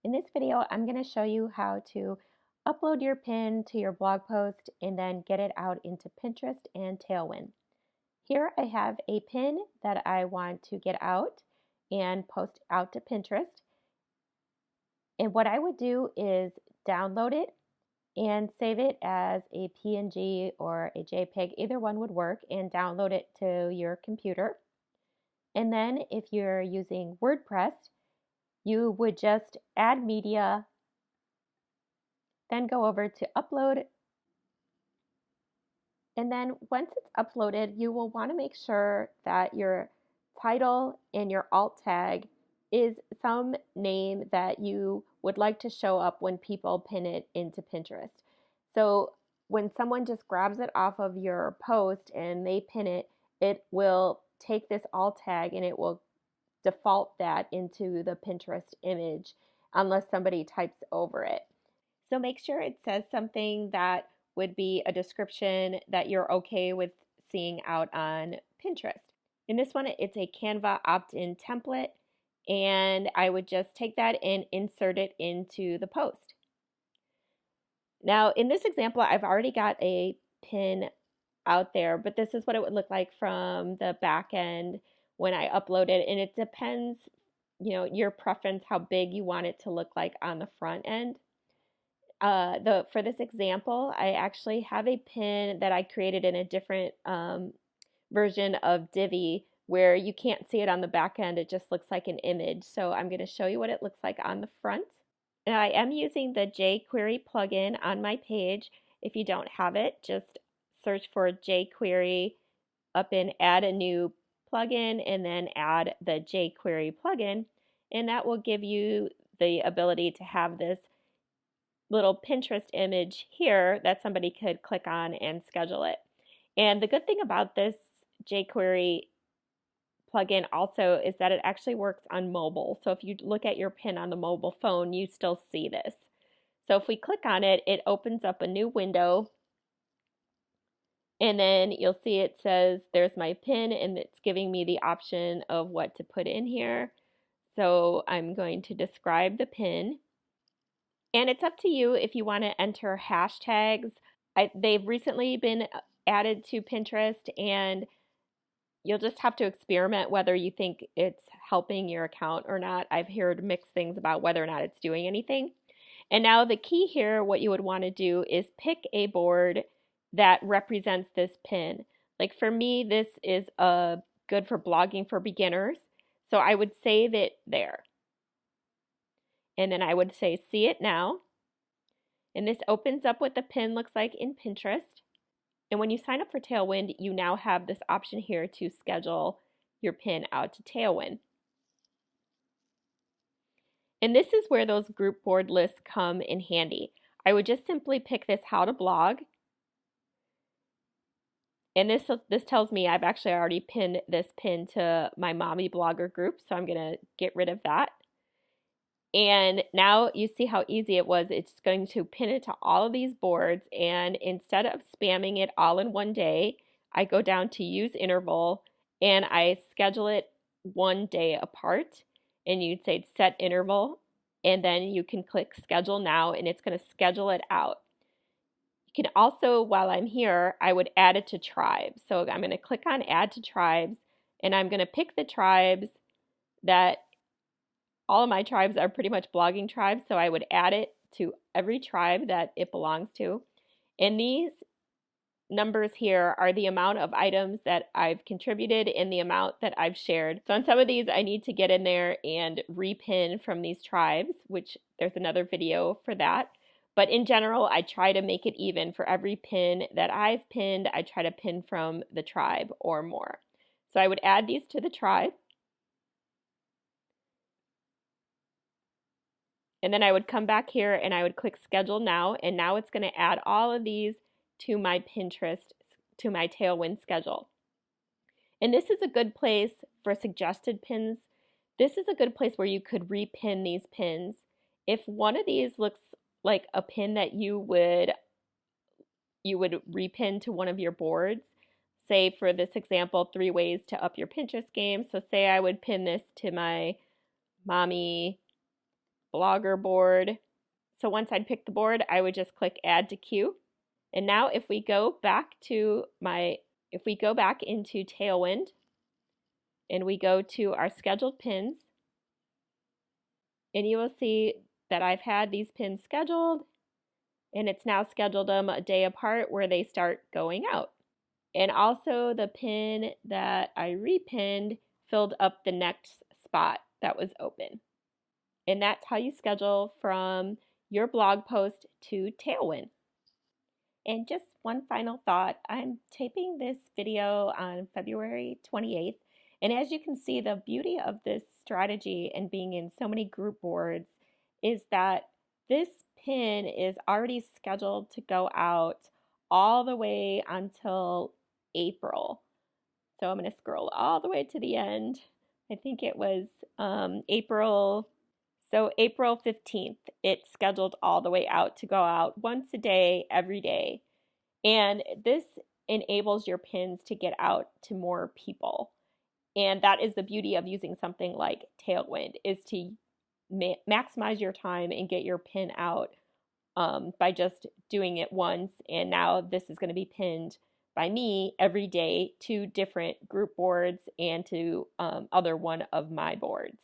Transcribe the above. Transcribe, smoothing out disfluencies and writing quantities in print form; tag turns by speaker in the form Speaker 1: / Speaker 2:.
Speaker 1: In this video, I'm going to show you how to upload your pin to your blog post and then get it out into Pinterest and Tailwind. Here I have a pin that I want to get out and post out to Pinterest. And what I would do is download it and save it as a PNG or a JPEG. Either one would work, and download it to your computer. And then if you're using WordPress, you would just add media, then go over to upload. And then once it's uploaded, you will want to make sure that your title and your alt tag is some name that you would like to show up when people pin it into Pinterest. So when someone just grabs it off of your post and they pin it, it will take this alt tag and it will default that into the Pinterest image unless somebody types over it. So make sure it says something that would be a description that you're okay with seeing out on Pinterest. In this one, it's a Canva opt-in template, and I would just take that and insert it into the post. Now, in this example, I've already got a pin out there, but this is what it would look like from the back end when I upload it, and it depends, your preference, how big you want it to look like on the front end. For this example, I actually have a pin that I created in a different version of Divi where you can't see it on the back end. It just looks like an image. So I'm going to show you what it looks like on the front. And I am using the jQuery plugin on my page. If you don't have it, just search for jQuery up in Add a New Plugin and then add the jQuery plugin. And that will give you the ability to have this little Pinterest image here that somebody could click on and schedule it. And the good thing about this jQuery plugin also is that it actually works on mobile. So if you look at your pin on the mobile phone, you still see this. So if we click on it, it opens up a new window, and then you'll see it says there's my pin, and it's giving me the option of what to put in here. So I'm going to describe the pin. And it's up to you if you want to enter hashtags. They've recently been added to Pinterest, and you'll just have to experiment whether you think it's helping your account or not. I've heard mixed things about whether or not it's doing anything. And now the key here, what you would want to do is pick a board that represents this pin. Like for me, this is good for blogging for beginners. So I would save it there. And then I would say, see it now. And this opens up what the pin looks like in Pinterest. And when you sign up for Tailwind, you now have this option here to schedule your pin out to Tailwind. And this is where those group board lists come in handy. I would just simply pick this how to blog. And this tells me I've actually already pinned this pin to my mommy blogger group, so I'm going to get rid of that. And now you see how easy it was. It's going to pin it to all of these boards, and instead of spamming it all in one day, I go down to use interval and I schedule it one day apart, and you'd say set interval, and then you can click schedule now, and it's going to schedule it out. You can also, while I'm here, I would add it to tribes. So I'm going to click on add to tribes, and I'm going to pick the tribes that all of my tribes are pretty much blogging tribes, so I would add it to every tribe that it belongs to. And these numbers here are the amount of items that I've contributed and the amount that I've shared. So on some of these, I need to get in there and repin from these tribes, which there's another video for that. But in general, I try to make it even. For every pin that I've pinned, I try to pin from the tribe or more. So I would add these to the tribe. And then I would come back here and I would click schedule now, and now it's going to add all of these to my Pinterest, to my Tailwind schedule. And this is a good place for suggested pins. This is a good place where you could repin these pins. If one of these looks like a pin that you would repin to one of your boards, say for this example, 3 ways to up your Pinterest game. So say I would pin this to my mommy blogger board. So once I'd pick the board, I would just click add to queue. And now if we go back into Tailwind and we go to our scheduled pins, and you will see that I've had these pins scheduled, and it's now scheduled them a day apart where they start going out. And also the pin that I repinned filled up the next spot that was open. And that's how you schedule from your blog post to Tailwind. And just one final thought, I'm taping this video on February 28th. And as you can see, the beauty of this strategy and being in so many group boards is that this pin is already scheduled to go out all the way until April. So I'm going to scroll all the way to the end. I think it was April 15th, it's scheduled all the way out to go out once a day, every day. And this enables your pins to get out to more people. And that is the beauty of using something like Tailwind, is to maximize your time and get your pin out by just doing it once. And now this is going to be pinned by me every day to different group boards and to other one of my boards.